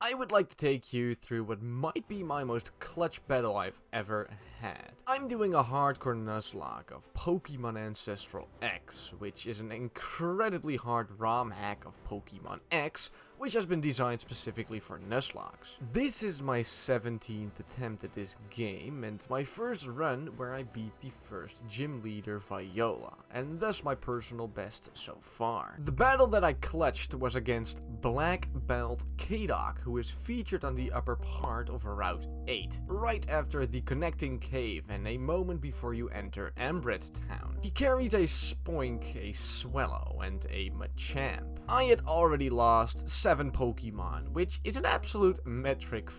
I would like to take you through what might be my most clutch battle I've ever had. I'm doing a hardcore Nuzlocke of Pokemon Ancestral X, which is an incredibly hard ROM hack of Pokemon X, which has been designed specifically for Nuzlockes. This is my 17th attempt at this game, and my first run where I beat the first gym leader Viola, and thus my personal best so far. The battle that I clutched was against Black Belt Kadok, who is featured on the upper part of Route 8, right after the connecting cave and a moment before you enter Ambred Town. He carries a Spoink, a Swellow, and a Machamp. I had already lost 7 Pokemon, which is an absolute metric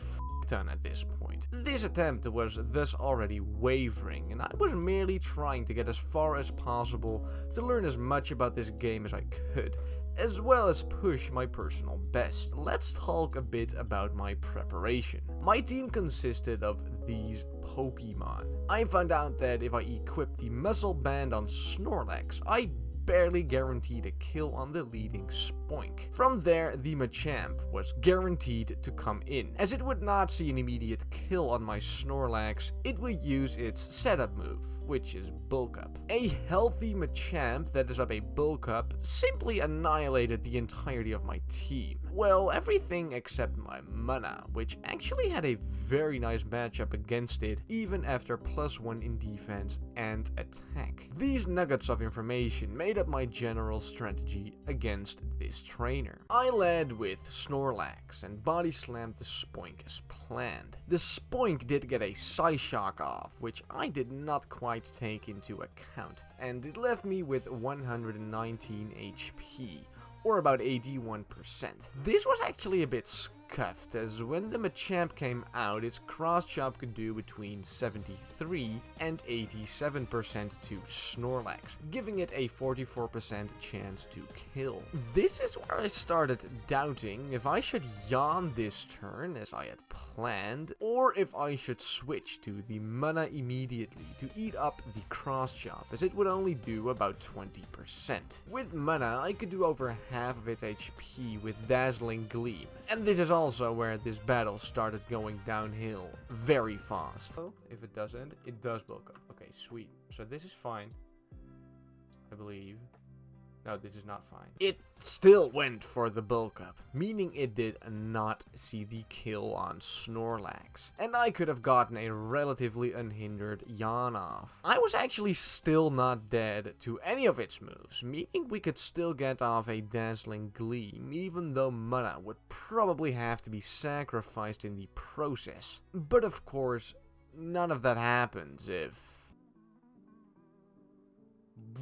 ton at this point. This attempt was thus already wavering, and I was merely trying to get as far as possible to learn as much about this game as I could, as well as push my personal best. Let's talk a bit about my preparation. My team consisted of these Pokemon. I found out that if I equipped the Muzzle Band on Snorlax, I barely guaranteed a kill on the leading Spoink. From there, the Machamp was guaranteed to come in. As it would not see an immediate kill on my Snorlax, it would use its setup move, which is Bulk Up. A healthy Machamp that is up a Bulk Up simply annihilated the entirety of my team. Well, everything except my Mana, which actually had a very nice matchup against it, even after +1 in defense and attack. These nuggets of information made up my general strategy against this trainer. I led with Snorlax and body slammed the Spoink as planned. The Spoink did get a Psyshock off, which I did not quite take into account, and it left me with 119 HP. Or about 81%. This was actually a bit scuffed, as when the Machamp came out, its cross chop could do between 73 and 87% to Snorlax, giving it a 44% chance to kill. This is where I started doubting if I should yawn this turn as I had planned, or if I should switch to the Mana immediately to eat up the cross chop, as it would only do about 20%. With Mana, I could do over half of its HP with Dazzling Gleam, and this is also where this battle started going downhill very fast. Oh, if it doesn't, it does bulk up. Okay, sweet. So this is fine, I believe. No, this is not fine. It still went for the bulk up, meaning it did not see the kill on Snorlax, and I could have gotten a relatively unhindered yawn off. I was actually still not dead to any of its moves, meaning we could still get off a Dazzling Gleam, even though Mana would probably have to be sacrificed in the process. But of course, none of that happens if...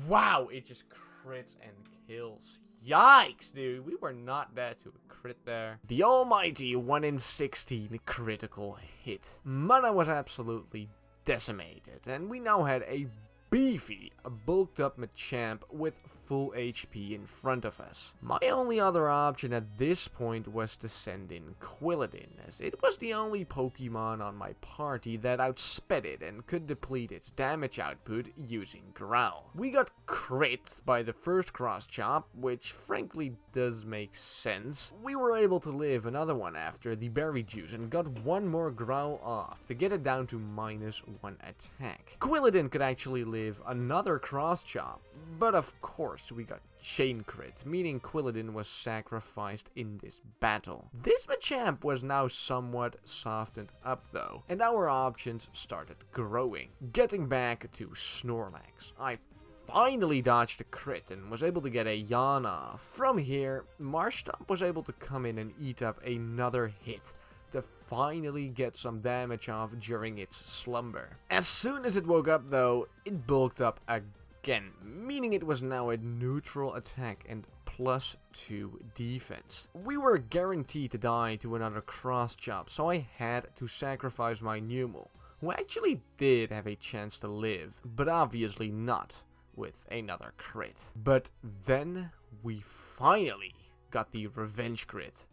Wow, it just crits and kills. Yikes, dude. We were not dead to a crit there. The almighty 1 in 16 critical hit. Mana was absolutely decimated, and we now had a beefy, bulked up Machamp with full HP in front of us. My only other option at this point was to send in Quilladin, as it was the only Pokemon on my party that outsped it and could deplete its damage output using Growl. We got crit by the first cross chop, which frankly does make sense. We were able to live another one after the Berry Juice and got one more Growl off to get it down to -1 attack. Quilladin could actually live another cross chop, but of course we got chain crit, meaning Quilladin was sacrificed in this battle. This Machamp was now somewhat softened up though, and our options started growing. Getting back to Snorlax, I finally dodged a crit and was able to get a yawn off. From here, Marshtomp was able to come in and eat up another hit to finally get some damage off during its slumber. As soon as it woke up though, it bulked up again, meaning it was now a neutral attack and +2 defense. We were guaranteed to die to another cross chop, so I had to sacrifice my Numel, who actually did have a chance to live, but obviously not with another crit. But then we finally got the revenge crit.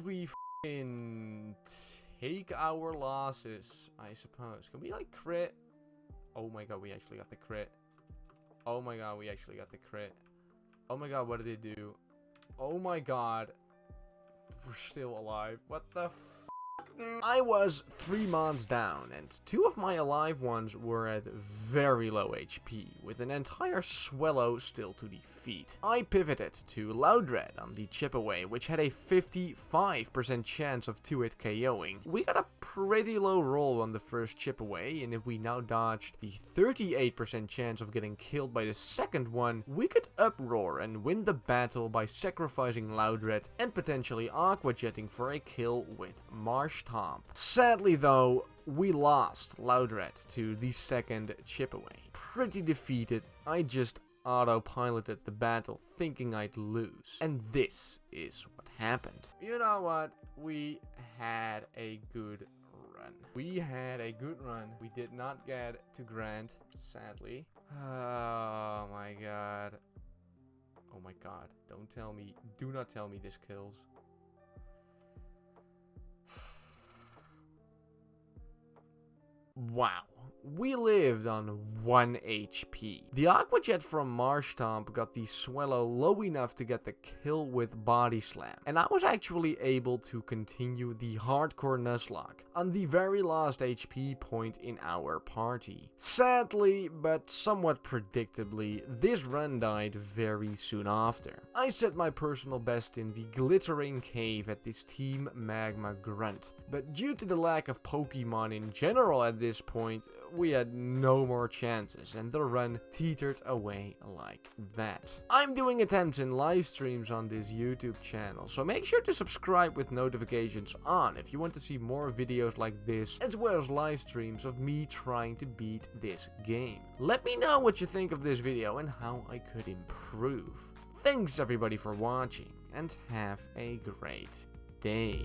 We take our losses, I suppose. Can we like crit? Oh my god, we actually got the crit. Oh my god, we actually got the crit. Oh my god, what did it do? Oh my god. we're still alive. What the f***, dude? I was 3 mons down, and 2 of my alive ones were at very low HP, with an entire Swallow still to defeat. I pivoted to Loudred on the chip away, which had a 55% chance of 2-hit KOing. We got a pretty low roll on the first chip away, and if we now dodged the 38% chance of getting killed by the second one, we could uproar and win the battle by sacrificing Loudred and potentially aqua jetting for a kill with Marshtomp. Sadly though, we lost Loudred to the second chip away. Pretty defeated, I just autopiloted the battle thinking I'd lose. And this is what happened. You know what? We had a good run. We had a good run. We did not get to Grand, sadly. Oh my god. Oh my god. Don't tell me. Do not tell me this kills. Wow, we lived on 1 HP. The Aqua Jet from Marshtomp got the Swallow low enough to get the kill with Body Slam, and I was actually able to continue the Hardcore Nuzlocke on the very last HP point in our party. Sadly, but somewhat predictably, this run died very soon after. I set my personal best in the Glittering Cave at this Team Magma Grunt, but due to the lack of Pokemon in general at this point, we had no more chances and the run teetered away like that. I'm doing attempts in live streams on this YouTube channel, so make sure to subscribe with notifications on if you want to see more videos like this, as well as live streams of me trying to beat this game. Let me know what you think of this video and how I could improve. Thanks everybody for watching, and have a great day.